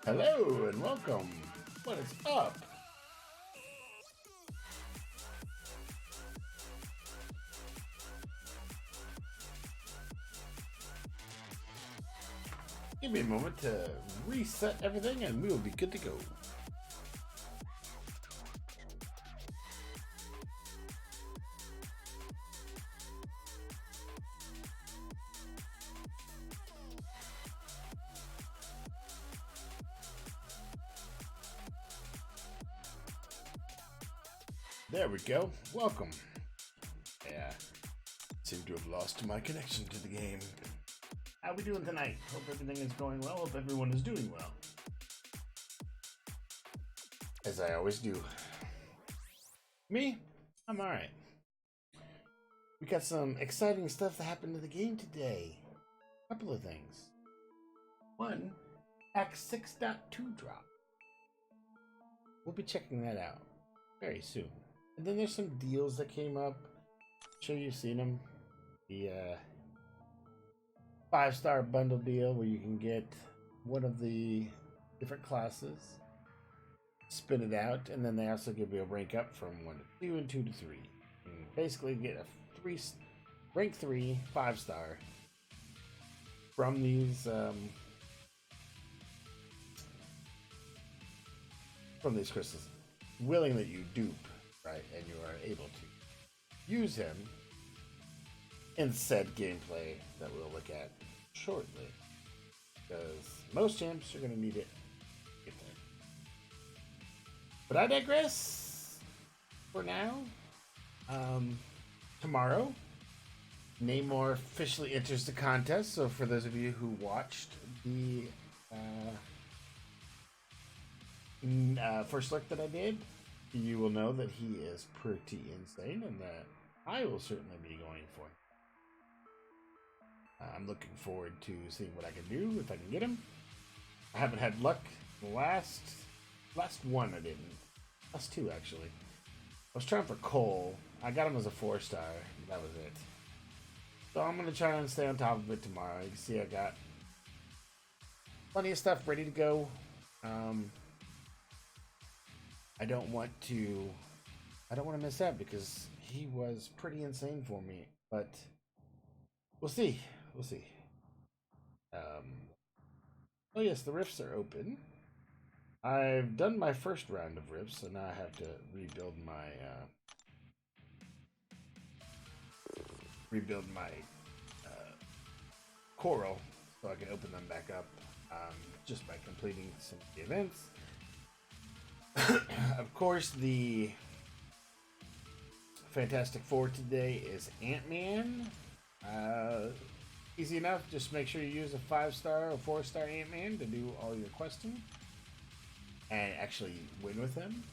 Hello and welcome. What is up? Give me a moment to reset everything and we will be good to go. There we go. Welcome. Yeah, seem to have lost my connection to the game. How we doing tonight? Hope everything is going well. Hope everyone is doing well. As I always do. Me? I'm alright. We got some exciting stuff that happened to the game today. A couple of things. One, Act 6.2 drop. We'll be checking that out very soon. And then there's some deals that came up. I'm sure you've seen them. The 5-star bundle deal where you can get one of the different classes, spin it out, and then they also give you a rank up from 1 to 2 and 2 to 3. And basically get a rank 3 5-star from these crystals, willing that you dupe, right, and you are able to use him in said gameplay that we'll look at shortly, because most champs are going to need it. But I digress for now. Tomorrow, Namor officially enters the contest, so for those of you who watched the first look that I did, you will know that he is pretty insane and that I will certainly be going for him. I'm looking forward to seeing what I can do if I can get him. I haven't had luck. The last one I didn't. Last two actually. I was trying for Cole. I got him as a 4-star. That was it. So I'm gonna try and stay on top of it tomorrow. You can see I got plenty of stuff ready to go. I don't want to miss out because he was pretty insane for me. But we'll see. We'll see. Oh yes, the rifts are open. I've done my first round of rifts, so now I have to rebuild my coral so I can open them back up just by completing some of the events. Of course, the Fantastic Four today is Ant-Man. Easy enough. Just make sure you use a 5-star or 4-star Ant-Man to do all your questing and actually win with him.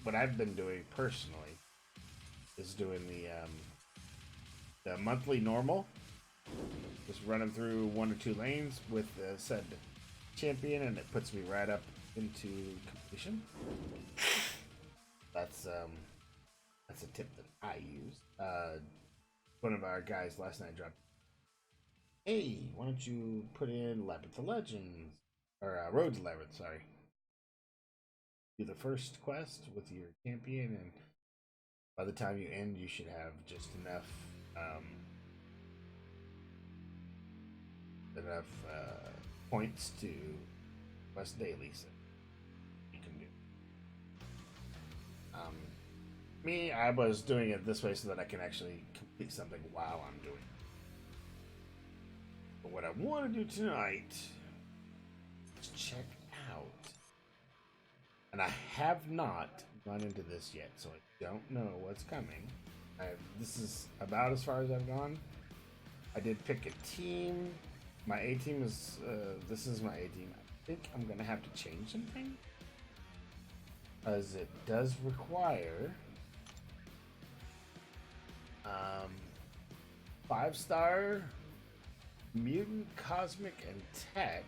What I've been doing personally is doing the monthly normal. Just running through 1 or 2 lanes with the said champion, and it puts me right up into completion. That's a tip that I use. One of our guys last night dropped, hey, why don't you put in Labyrinth of Legends or Road to Labyrinth, sorry. Do the first quest with your champion, and by the time you end you should have just enough points to quest daily, so you can do. Me, I was doing it this way so that I can actually complete something while I'm doing it. But what I want to do tonight is check out, and I have not gone into this yet, so I don't know what's coming. This is about as far as I've gone. I did pick a team. My A team is, this is my A team. I think I'm going to have to change something, as it does require 5-star mutant, cosmic, and tech.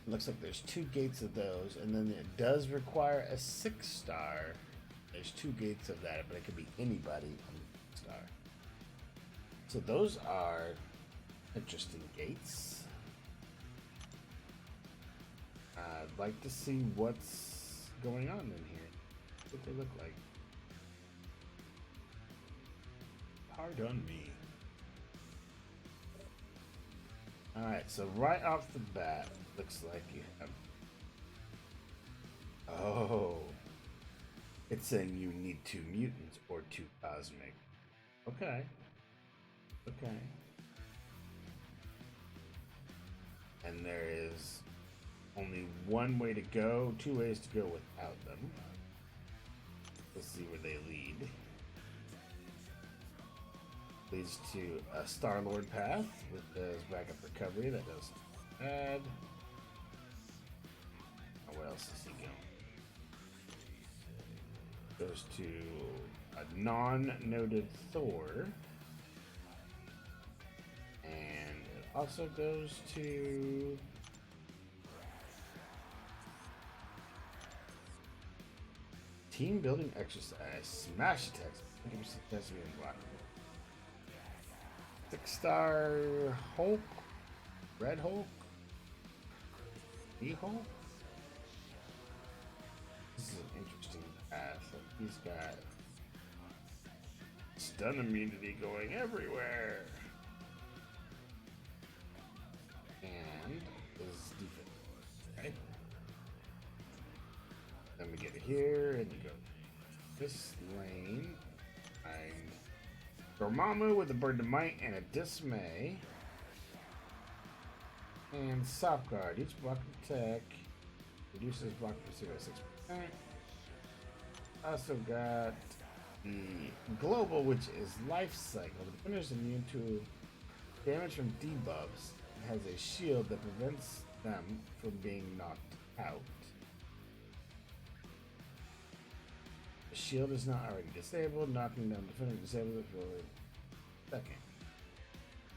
It looks like there's 2 gates of those, and then it does require a 6-star. There's 2 gates of that, but it could be anybody on the star. So those are interesting gates. I'd like to see what's going on in here. What they look like. Hard on me. Alright, so right off the bat, looks like you have... Oh. It's saying you need 2 mutants or 2 cosmic. Okay. Okay. And there is only one way to go, 2 ways to go without them. Let's see where they lead. Leads to a Star-Lord path with his backup recovery. That does bad. Oh, where else is he going? Goes to a non-noted Thor. And it also goes to... Team building exercise. Smash attacks. 50% chance to be unblockable. 6-star Hulk, Red Hulk, E-Hulk. This is an interesting path. He's got stun immunity going everywhere, and his defense. Right. Then we get here, and you go this lane. Dormammu with a Bird of Might and a Dismay. And Soft Guard. Each block attack reduces block pursuit by 6%. Also got the Global, which is Life Cycle. The defender is immune to damage from debuffs. It has a shield that prevents them from being knocked out. The shield is not already disabled, knocking down defender disabled it for a second.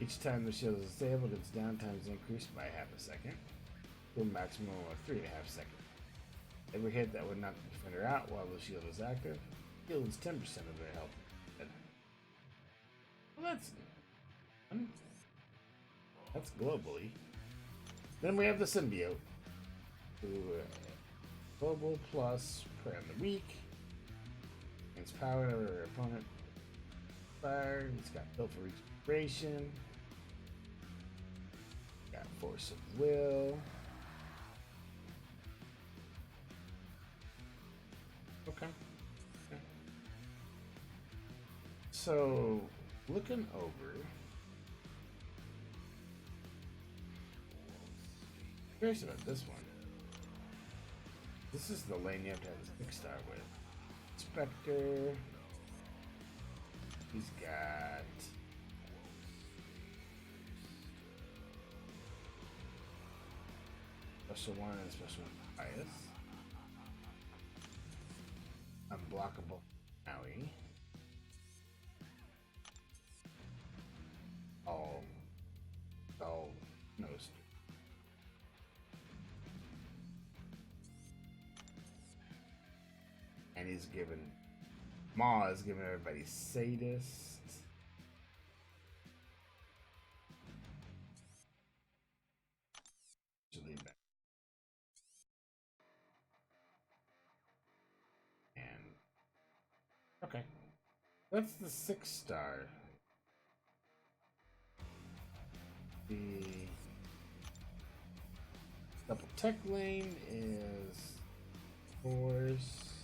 Each time the shield is disabled, its downtime is increased by half a second to a maximum of 3.5 seconds. Every hit that would knock the defender out while the shield is active heals 10% of their health. Well, that's globally. Then we have the symbiote, who global plus per the week. Its power over opponent fire. It's got built for regeneration. Got force of will. Okay. So looking over, curious about this one. This is the lane you have to have a 6-star with. Spectre. He's got special 1 and special 1 bias. Unblockable Maui. All nose. And he's given Maw is giving everybody Sadist. And okay. That's the 6-star. The double tech lane is Force,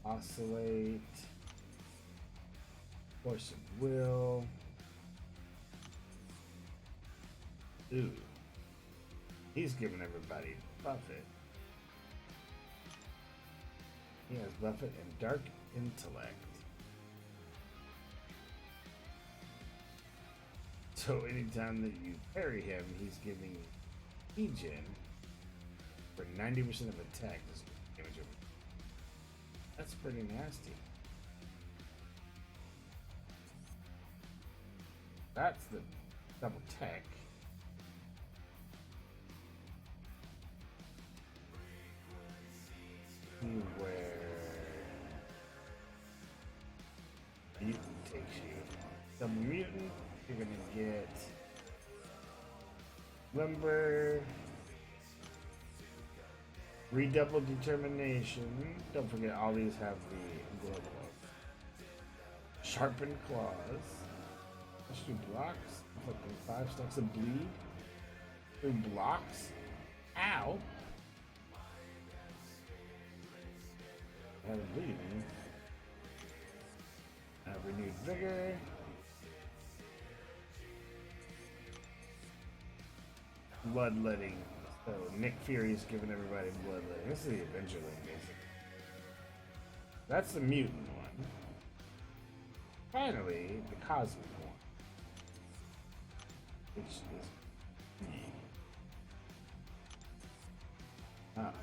Oscillate, Force of Will. Ooh. He's giving everybody Buffett. He has Buffett and Dark Intellect. So anytime that you parry him, he's giving Regen for 90% of attack damage over. That's pretty nasty. That's the double tech. Where mutant takes you. Double mutant, you're gonna get Lumber, Redouble determination. Don't forget, all these have the global. Sharpened claws. Extra blocks. Inflicting 5 stacks of bleed. 3 blocks. Ow. I have a bleed, man. Renewed vigor. Bloodletting. So Nick Fury's giving everybody bloodletting. This is the Adventureling, basically. That's the mutant one. Finally, the cosmic one. Which is me.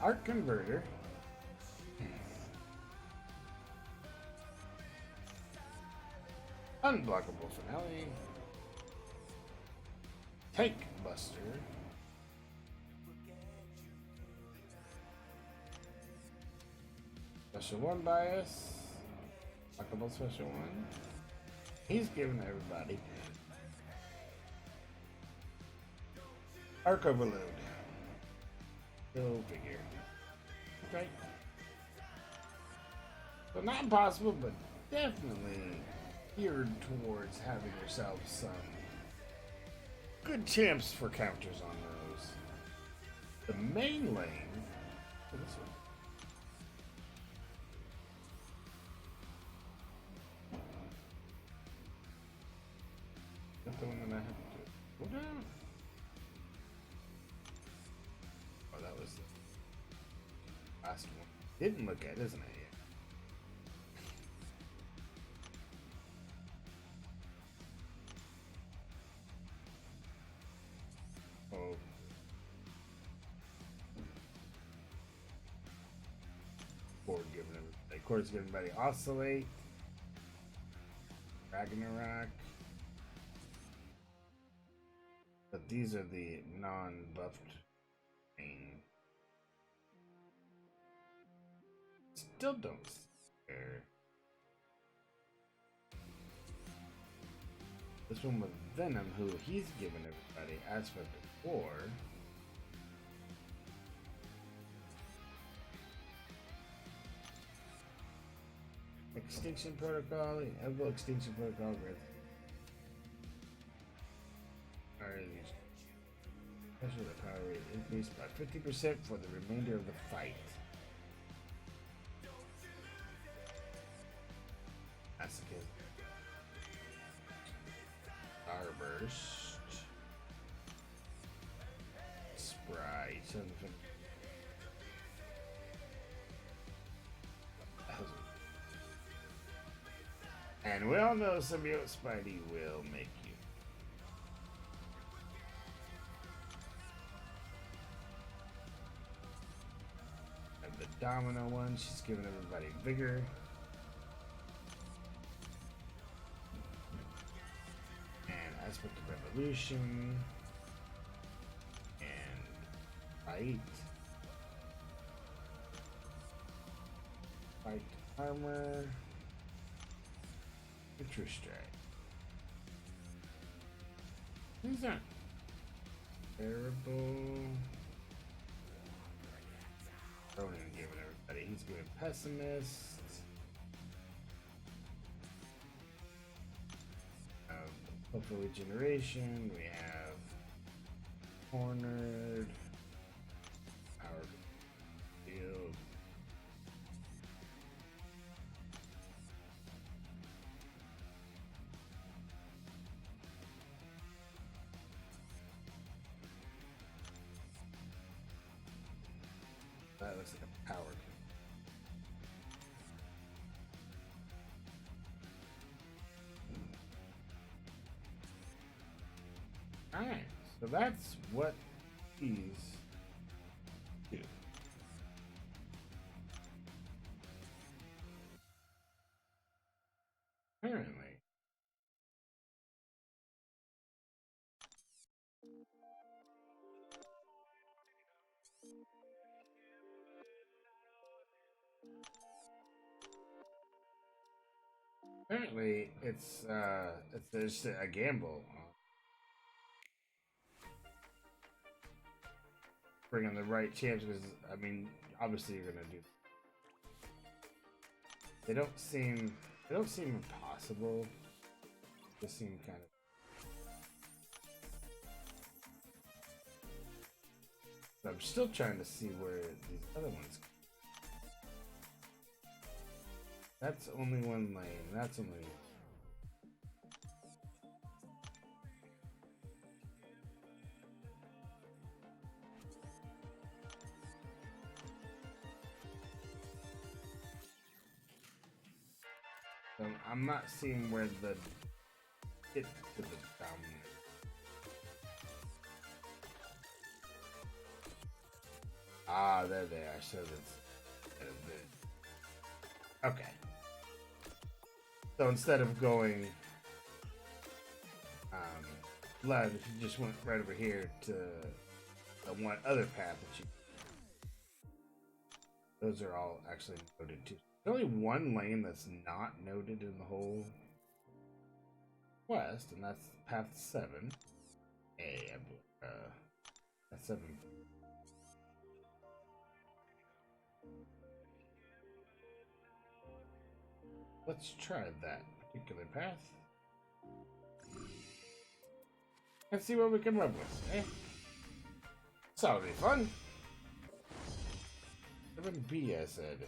Art Converter. Unblockable Finale. Tank Buster. Special 1 bias. Unblockable Special 1. He's giving everybody. Arc Overload. Go figure. Okay. So not impossible, but definitely geared towards having yourself some good champs for counters on those. The main lane. This one. That's the one that I have to go down. Oh, that was the last one. Didn't look at, isn't it? Oh. Chord's giving everybody Oscillate. Ragnarok. But these are the non-buffed main. Still don't scare. This one with Venom, who he's giving everybody Aspect of War. Extinction Protocol, Inevitable Extinction Protocol. Special the power rate increased by 50% for the remainder of the fight. Masochist. Starburst. Sprite. And we all know Symbiote Spidey will make you. And the Domino one, she's giving everybody vigor. And Aspect of Revolution. And Fight. Fight Armor. True Strike. These aren't terrible. Ronan giving everybody. He's giving Pessimist. Hopeful Regeneration. We have Cornered. Power Field. That looks like a power. Alright, so that's what these do. Apparently. Apparently, it's just a gamble. Bringing the right champs, because I mean, obviously you're gonna do. They don't seem impossible. They seem kind of. But I'm still trying to see where these other ones go. That's only one lane. That's only. So I'm not seeing where the get to the dominant. Ah, there they are. So that's okay. So instead of going left, if you just went right over here to the one other path that you. Those are all actually noted too. There's only one lane that's not noted in the whole quest, and that's path 7. A, I believe. That's 7. Let's try that particular path. And see what we can run with, eh? This ought to be fun. 7B, I said.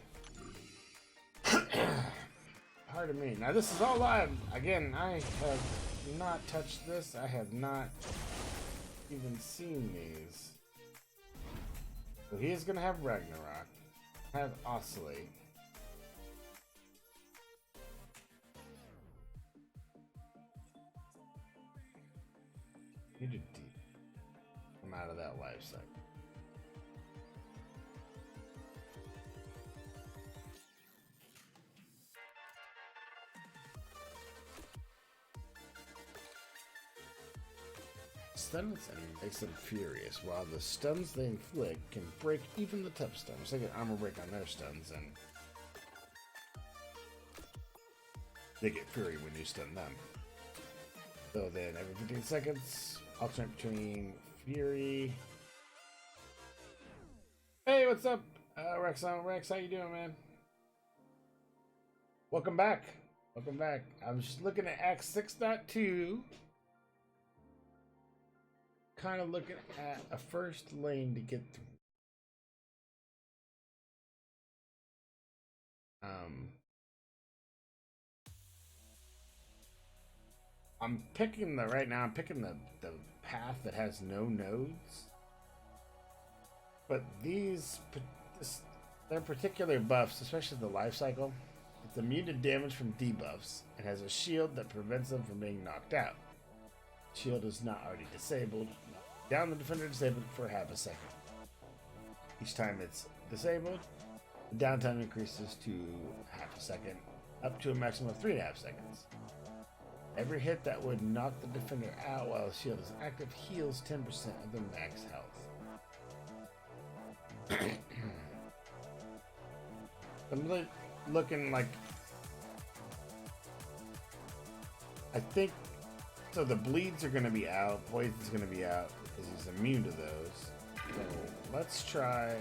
Pardon me. Now this is all live. Again, I have not touched this. I have not even seen these. So he is going to have Ragnarok. Have Oscillate. You did deep. Come out of that life cycle. Stuns and makes them furious, while the stuns they inflict can break even the tough stuns. They get armor break on their stuns, and they get fury when you stun them. So then every 15 seconds, alternate between fury. Hey, what's up, Rex? Rex, how you doing, man? Welcome back. Welcome back. I'm just looking at Act 6.2. Kind of looking at a first lane to get through. I'm picking right now. I'm picking the path that has no nodes. But their particular buffs, especially the life cycle, it's immune to damage from debuffs and has a shield that prevents them from being knocked out. Shield is not already disabled. Down the defender disabled for half a second. Each time it's disabled, the downtime increases to half a second, up to a maximum of 3.5 seconds. Every hit that would knock the defender out while the shield is active heals 10% of the max health. I'm really looking like, I think, so the bleeds are going to be out, poison's going to be out because he's immune to those. So let's try.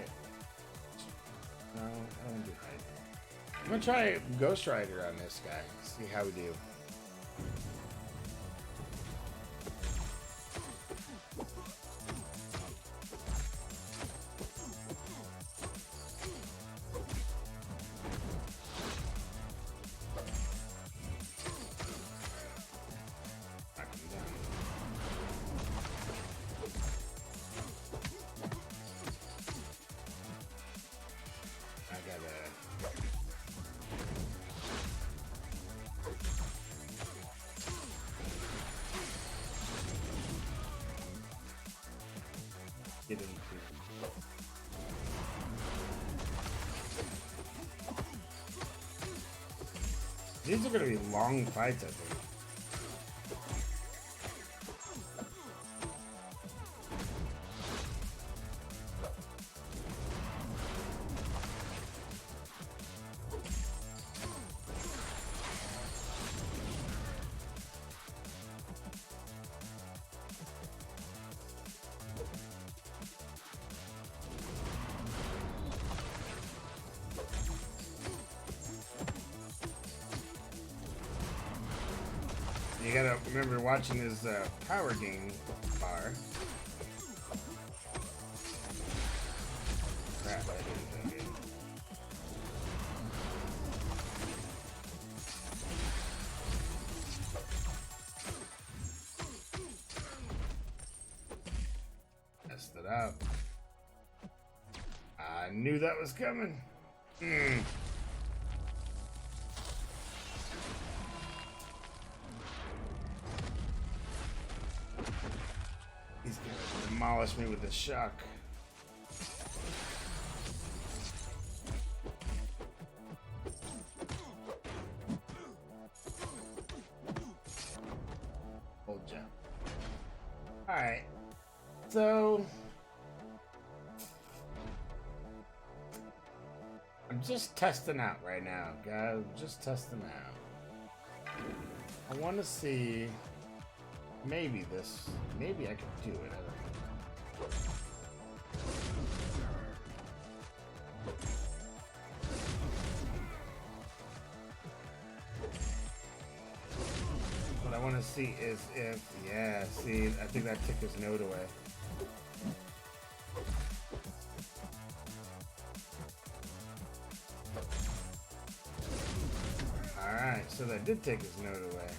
No, I don't want to do Hyde. I'm going to try Ghost Rider on this guy, see how we do. These are going to be long fights, I think. You gotta remember watching his power gain bar. Crap, that didn't do good. Messed it up. I knew that was coming. He's gonna demolish me with a shock. Hold jump. Alright. So I'm just testing out right now, guys. I'm just testing out. I want to see maybe I can do it. I don't know. What I want to see is if, yeah, see, I think that took his note away. Alright, so that did take his note away.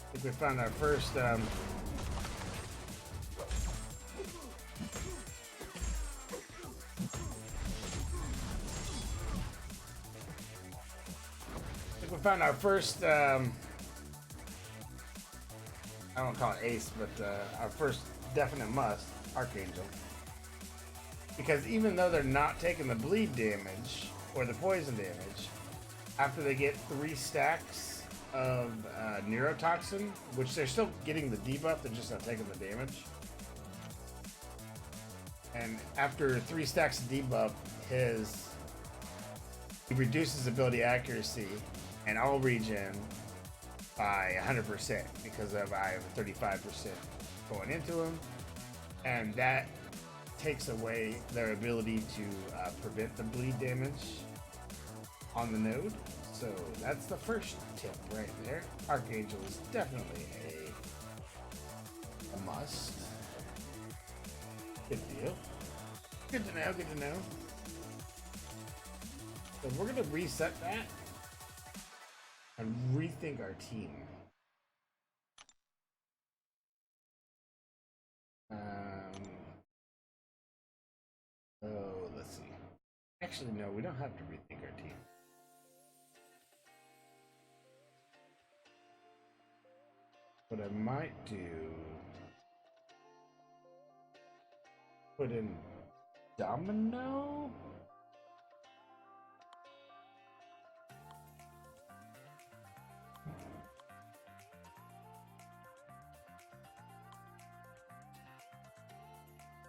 I think we found our first I think we found our first I don't call it ace, but our first definite must, Archangel. Because even though they're not taking the bleed damage or the poison damage, after they get 3 stacks of neurotoxin, which they're still getting the debuff, they're just not taking the damage. And after 3 stacks of debuff, he reduces ability accuracy and all regen by 100% because of I have 35% going into him, and that takes away their ability to prevent the bleed damage on the node. So that's the first tip right there. Archangel is definitely a must. Good deal. Good to know, good to know. So we're gonna reset that and rethink our team. Oh, let's see. Actually, no, we don't have to rethink our team. What I might do, put in Domino?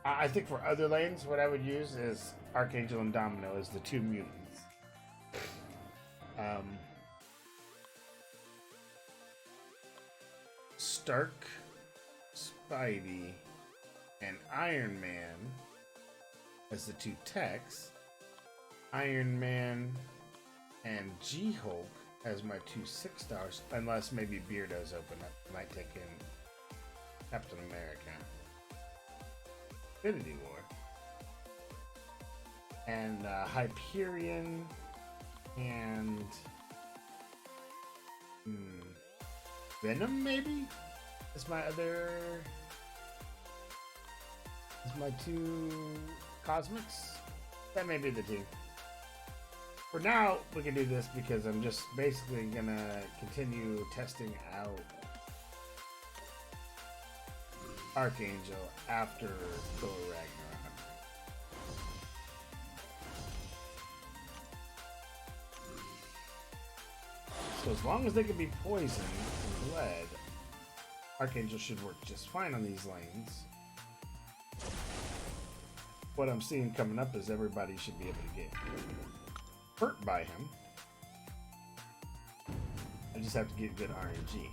I think for other lanes, what I would use is Archangel and Domino as the 2 mutants. Stark, Spidey, and Iron Man as the 2 techs. Iron Man and G-Hulk as my 2 6-stars, unless maybe Beardo's open up. I might take in Captain America. Infinity War. And Hyperion and Venom maybe? Is my 2 cosmics? That may be the team. For now, we can do this because I'm just basically gonna continue testing out Archangel after Thor Ragnarok. So as long as they can be poisoned and bled, Archangel should work just fine on these lanes. What I'm seeing coming up is everybody should be able to get hurt by him. I just have to get good RNG.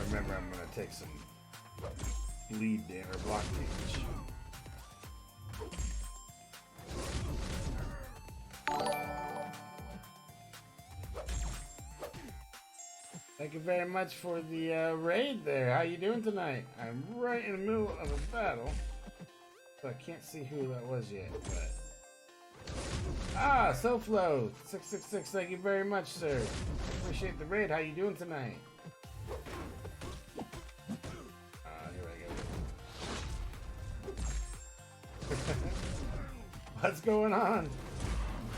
Remember, I'm going to take some bleed damage or block damage. Thank you very much for the raid there. How you doing tonight? I'm right in the middle of a battle, so I can't see who that was yet, but... Ah, SoFlo 666. Thank you very much, sir. Appreciate the raid. How you doing tonight? Here I go. What's going on?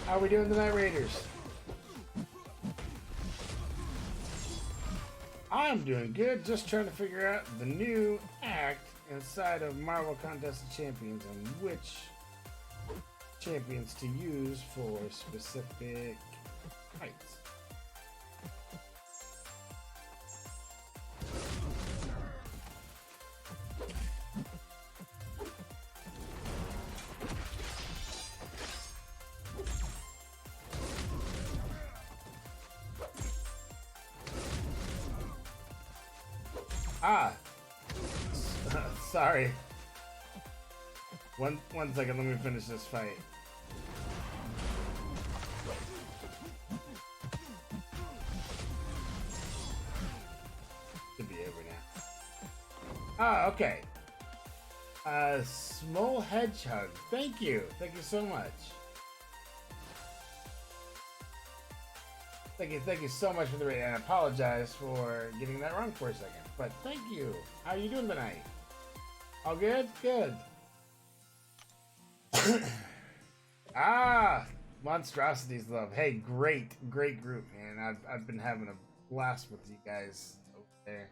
How are we doing tonight, Raiders? I'm doing good. Just trying to figure out the new act inside of Marvel Contest of Champions and which champions to use for specific fights. Ah, sorry. One second, let me finish this fight. Should be over now. Ah, okay. Small Hedgehog. Thank you so much. Thank you so much for the raid, and I apologize for getting that wrong for a second. But thank you. How are you doing tonight? All good? Good. Ah, Monstrosities Love. Hey, great group, man. I've been having a blast with you guys over there.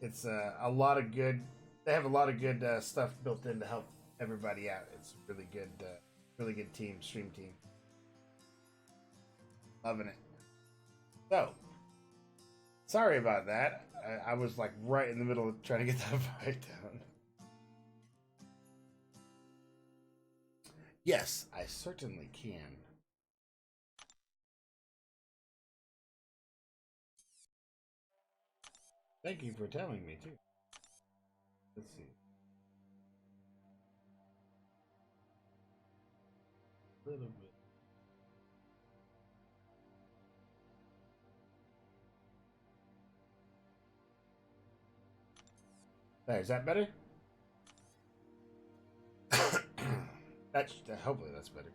It's a lot of good. They have a lot of good stuff built in to help everybody out. It's a really good team, stream team. Loving it. So, sorry about that. I was like right in the middle of trying to get that fight down. Yes, I certainly can. Thank you for telling me too. Let's see. A little bit. There, is that better? Hopefully that's better.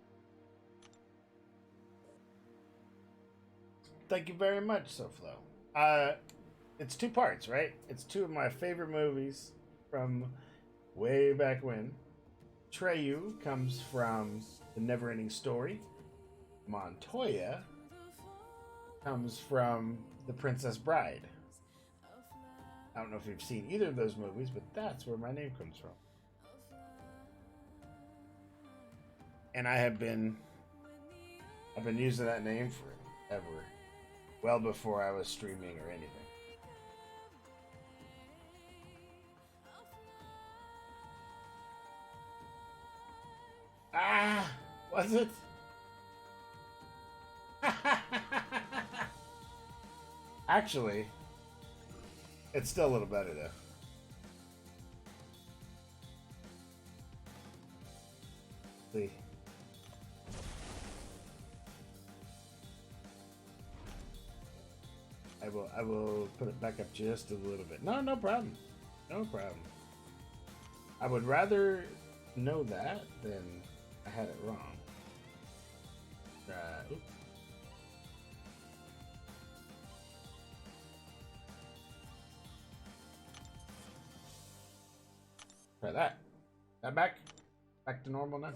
Thank you very much, SoFlo. It's two parts, right? It's two of my favorite movies from way back when. Treyu comes from The Neverending Story. Montoya comes from The Princess Bride. I don't know if you've seen either of those movies, but that's where my name comes from. And I've been using that name forever. Well before I was streaming or anything. Ah, was it? Actually, it's still a little better though. See. I will put it back up just a little bit. No problem. No problem. I would rather know that than I had it wrong. Oops. Try that. That back to normal now.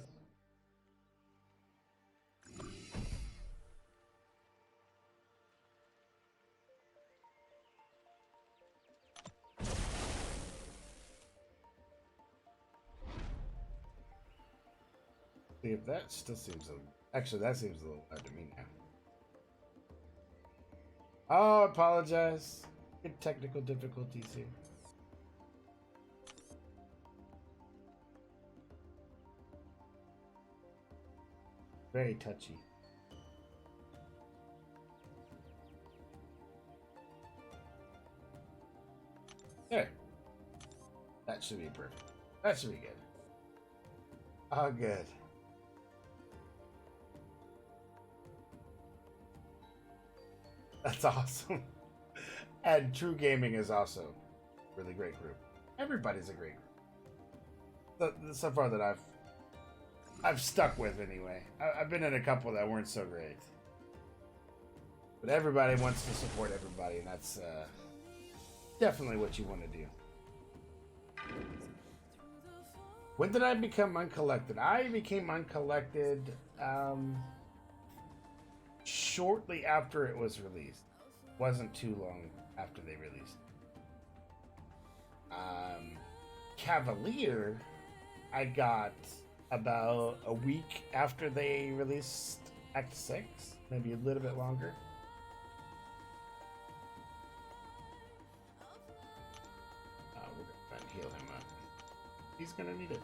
See if that still seems actually that seems a little hard to me now. Oh, I apologize. Good technical difficulties here. Very touchy. There. That should be perfect. That should be good. Oh, good. That's awesome. And True Gaming is also a really great group. Everybody's a great group. So far that I've stuck with anyway. I've been in a couple that weren't so great. But everybody wants to support everybody, and that's definitely what you want to do. When did I become uncollected? I became uncollected shortly after it was released. Wasn't too long after they released. Cavalier, I got about a week after they released Act 6, maybe a little bit longer. We're gonna try and heal him up. He's gonna need it.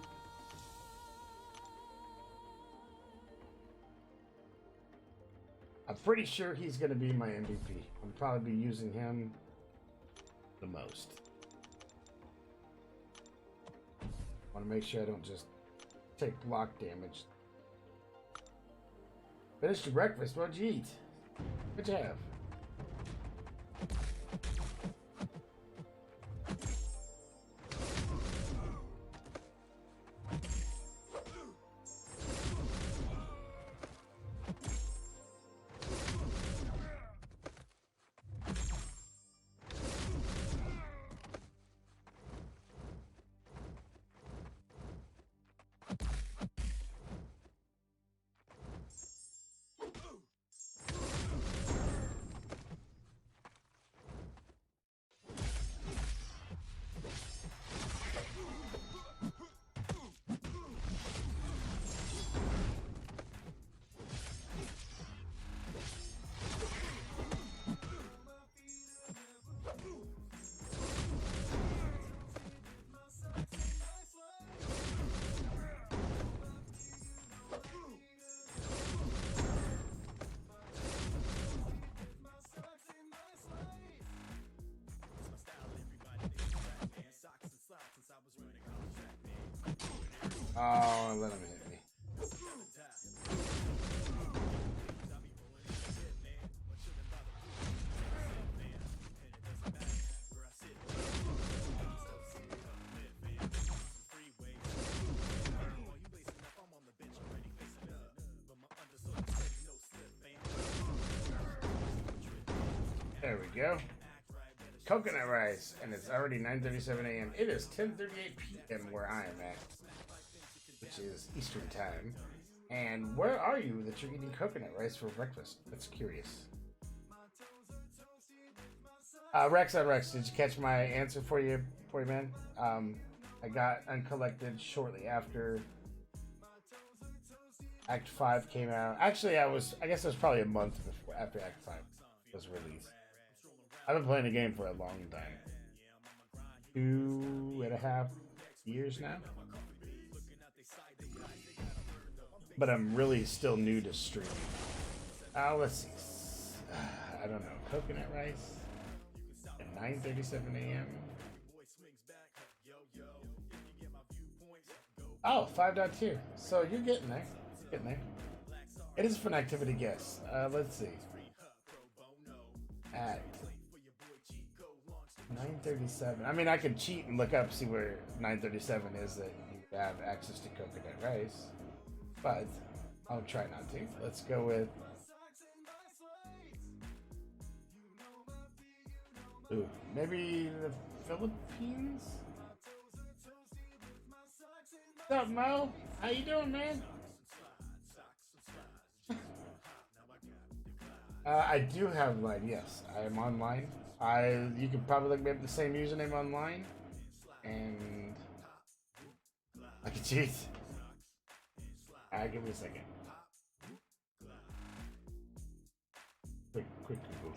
I'm pretty sure he's gonna be my MVP. I'll probably be using him the most. Want to make sure I don't just take block damage. Finished your breakfast. What'd you eat? What'd you have? Oh, let him hit me. There we go. Coconut rice, and it's already 9:37 a.m. It is 10:38 p.m. where I am at, which is Eastern time. And where are you that you're eating coconut rice for breakfast? That's curious. Rex on Rex, did you catch my answer for you, man? I got uncollected shortly after Act 5 came out. Actually, I guess it was probably a month before after Act 5 was released. I've been playing the game for a long time. 2.5 years now. But I'm really still new to streaming. Let's see. I don't know. Coconut rice at 9:37 a.m. Oh, 5.2. So you're getting there. Getting there. It is a fun activity guess. Let's see. At 9:37. I mean, I could cheat and look up, see where 9:37 is that you have access to coconut rice. But I'll try not to. Let's go with... Ooh, maybe the Philippines? What's up, Mo? How you doing, man? I do have line, yes. I am online. You can probably look me up the same username online. And I can cheat. Give me a second. Quick Google.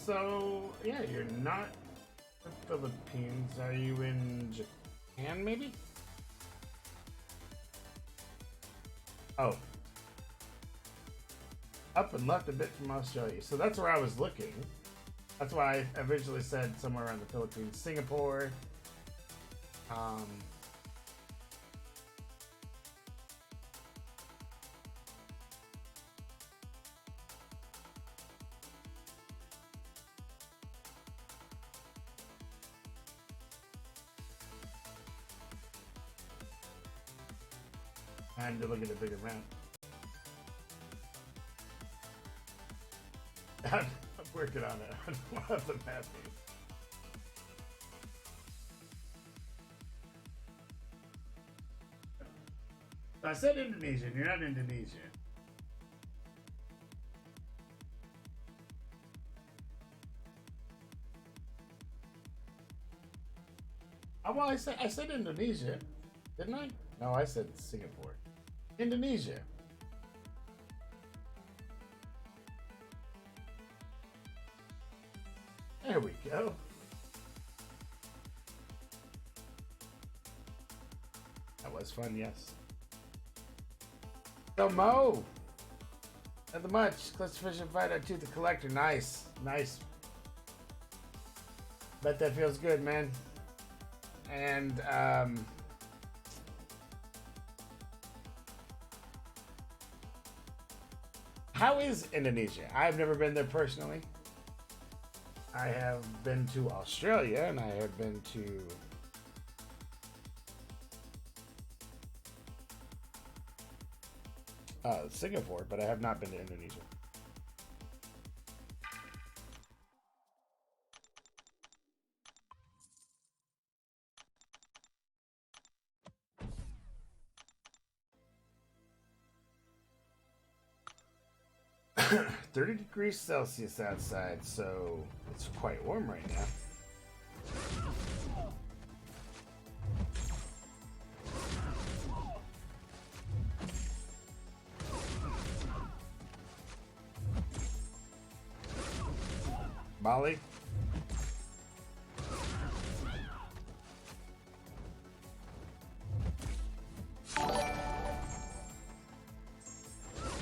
So yeah, you're not the Philippines. Are you in Japan, maybe? Oh, up and left a bit from Australia. So that's where I was looking. That's why I originally said somewhere around the Philippines. Singapore. Um, I had to look at a bigger map. I'm working on it. I don't have the map here. I said Indonesia, and you're not Indonesia. Oh, well, I said Indonesia, didn't I? No, I said Singapore. Indonesia. There we go. That was fun, yes. So Mo, nothing much. Clutch Fish and Fight to the Collector. Nice, nice. Bet that feels good, man. And how is Indonesia? I've never been there personally. I have been to Australia and I have been to Singapore, but I have not been to Indonesia. °30 outside, so it's quite warm right now. Molly?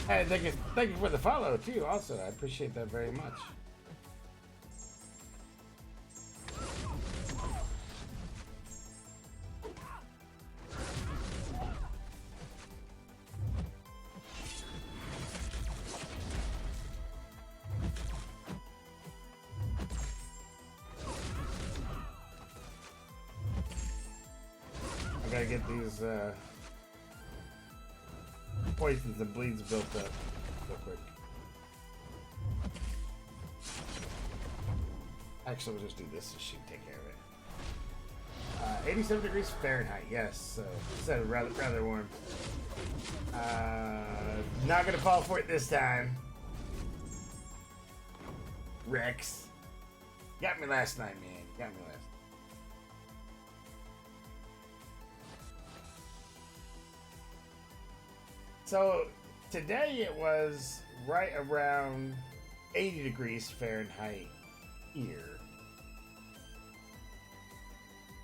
Hey, thank you for the follow too. Also, I appreciate that very much. I gotta get these poisons and bleeds built up real quick. Actually, we'll just do this and shoot, take care of it. 87 degrees Fahrenheit, yes. So it's rather warm. Not gonna fall for it this time. Rex. Got me last night, man. Got me last night. So today it was right around 80 degrees Fahrenheit here.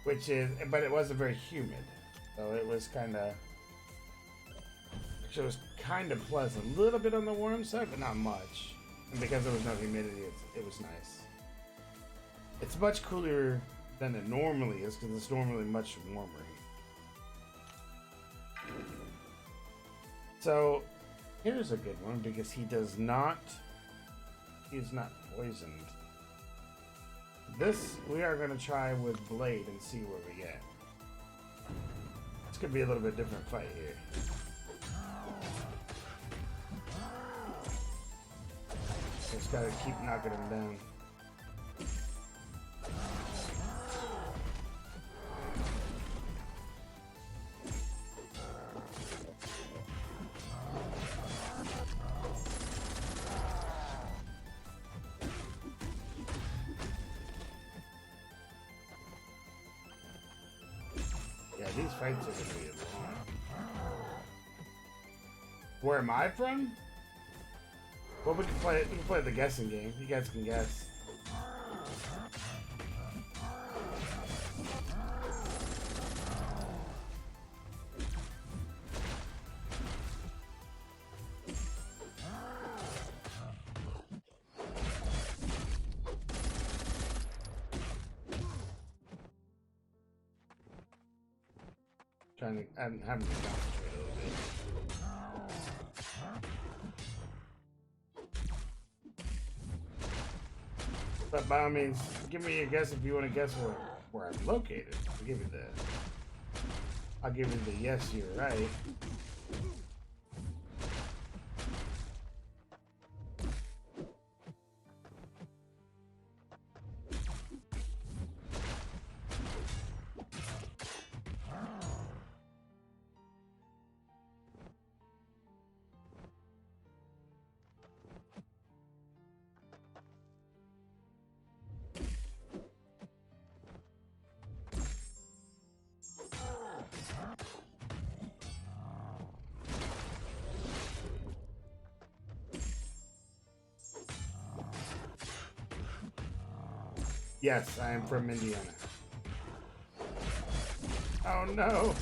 Which is, but it wasn't very humid. So it was kind of, actually it was kind of pleasant. A little bit on the warm side, but not much. And because there was no humidity, it was nice. It's much cooler than it normally is because it's normally much warmer here. So here's a good one because he's not poisoned. This we are going to try with Blade and see where we get. This could be a little bit different fight here. Just gotta keep knocking him down. These fights are gonna be long. Where am I from? Well, we can play the guessing game. You guys can guess. I'm having to concentrate a little bit. But by all means, give me a guess if you want to guess where I'm located. I'll give you the yes, you're right. Yes, I am from Indiana. Oh no!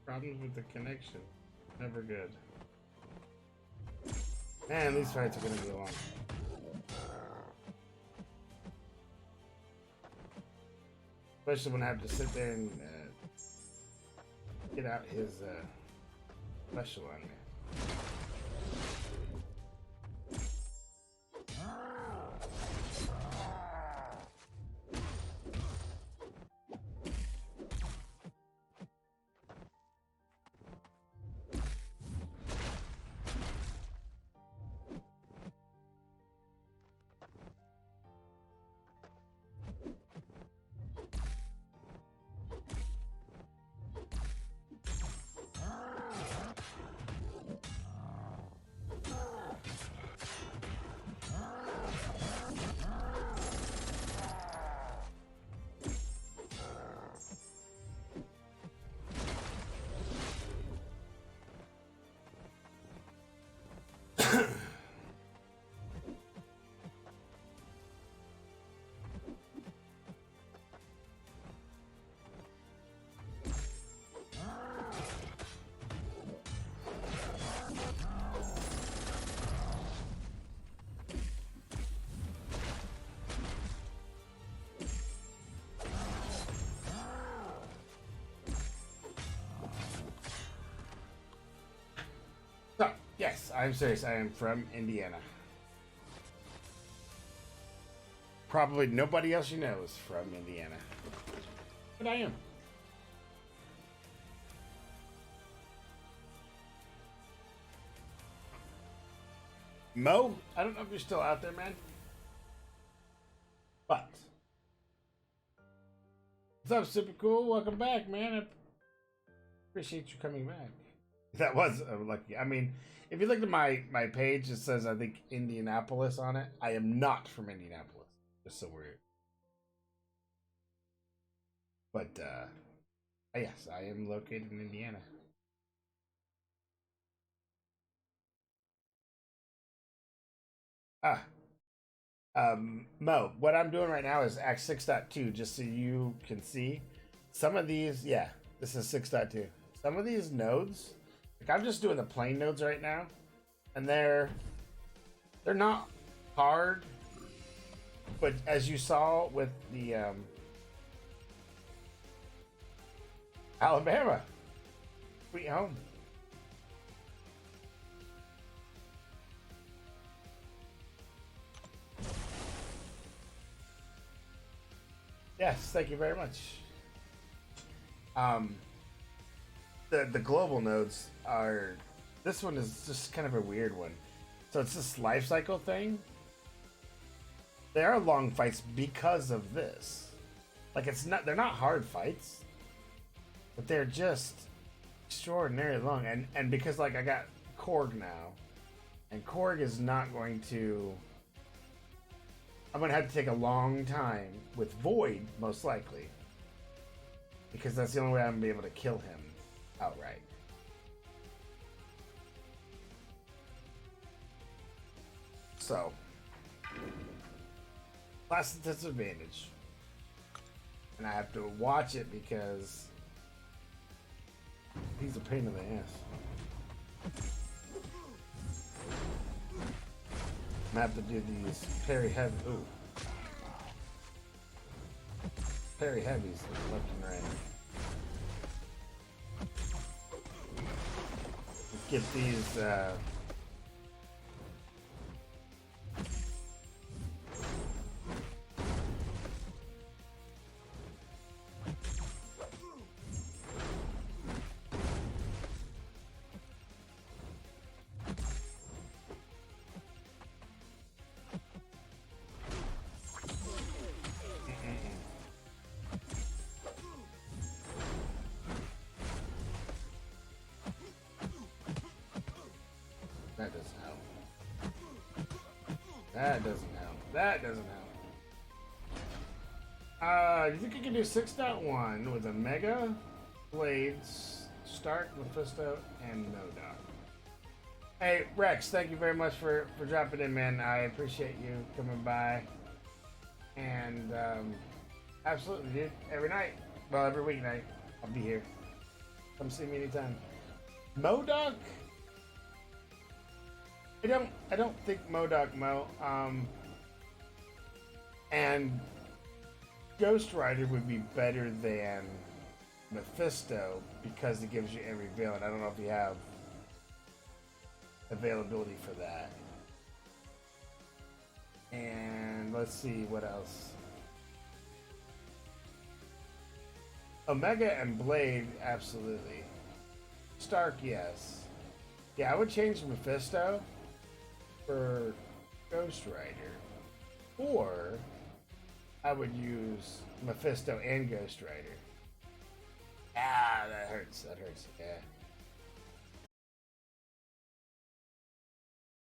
Problems with the connection. Never good. Man, these fights are gonna be long. Especially when I have to sit there and get out his special on me. So, yes, I'm serious. I am from Indiana. Probably nobody else you know is from Indiana. But I am. Mo, I don't know if you're still out there, man. But what's up, super cool? Welcome back, man. I appreciate you coming back. That was lucky. I mean, if you look at my page, it says I think Indianapolis on it. I am not from Indianapolis. Just so weird. But yes, I am located in Indiana. Mo, what I'm doing right now is Act 6.2, just so you can see. Some of these, yeah, this is 6.2. Some of these nodes, like I'm just doing the plain nodes right now, and they're not hard, but as you saw with the Alabama, sweet home. Yes, thank you very much. The global nodes are, this one is just kind of a weird one. So it's this life cycle thing. They are long fights because of this. Like they're not hard fights, but they're just extraordinarily long. And because like I got Korg now, and Korg is not going to. I'm gonna have to take a long time with Void, most likely, because that's the only way I'm gonna be able to kill him outright. So, class disadvantage. And I have to watch it because he's a pain in the ass. I have to do these parry heavy. Ooh. Parry heavies left and right. Get these that doesn't help. That doesn't help. That doesn't help. Do you think you can do 6.1 with a Mega, Blades, Stark, Mephisto, and Modok? Hey, Rex, thank you very much for dropping in, man. I appreciate you coming by. And, absolutely, dude. Every night. Well, every weeknight. I'll be here. Come see me anytime. Modok? I don't think Modok and Ghost Rider would be better than Mephisto because it gives you every villain. I don't know if you have availability for that. And let's see what else. Omega and Blade, absolutely. Stark, yes. Yeah, I would change Mephisto for Ghost Rider. Or I would use Mephisto and Ghost Rider. Ah, that hurts. That hurts. Yeah.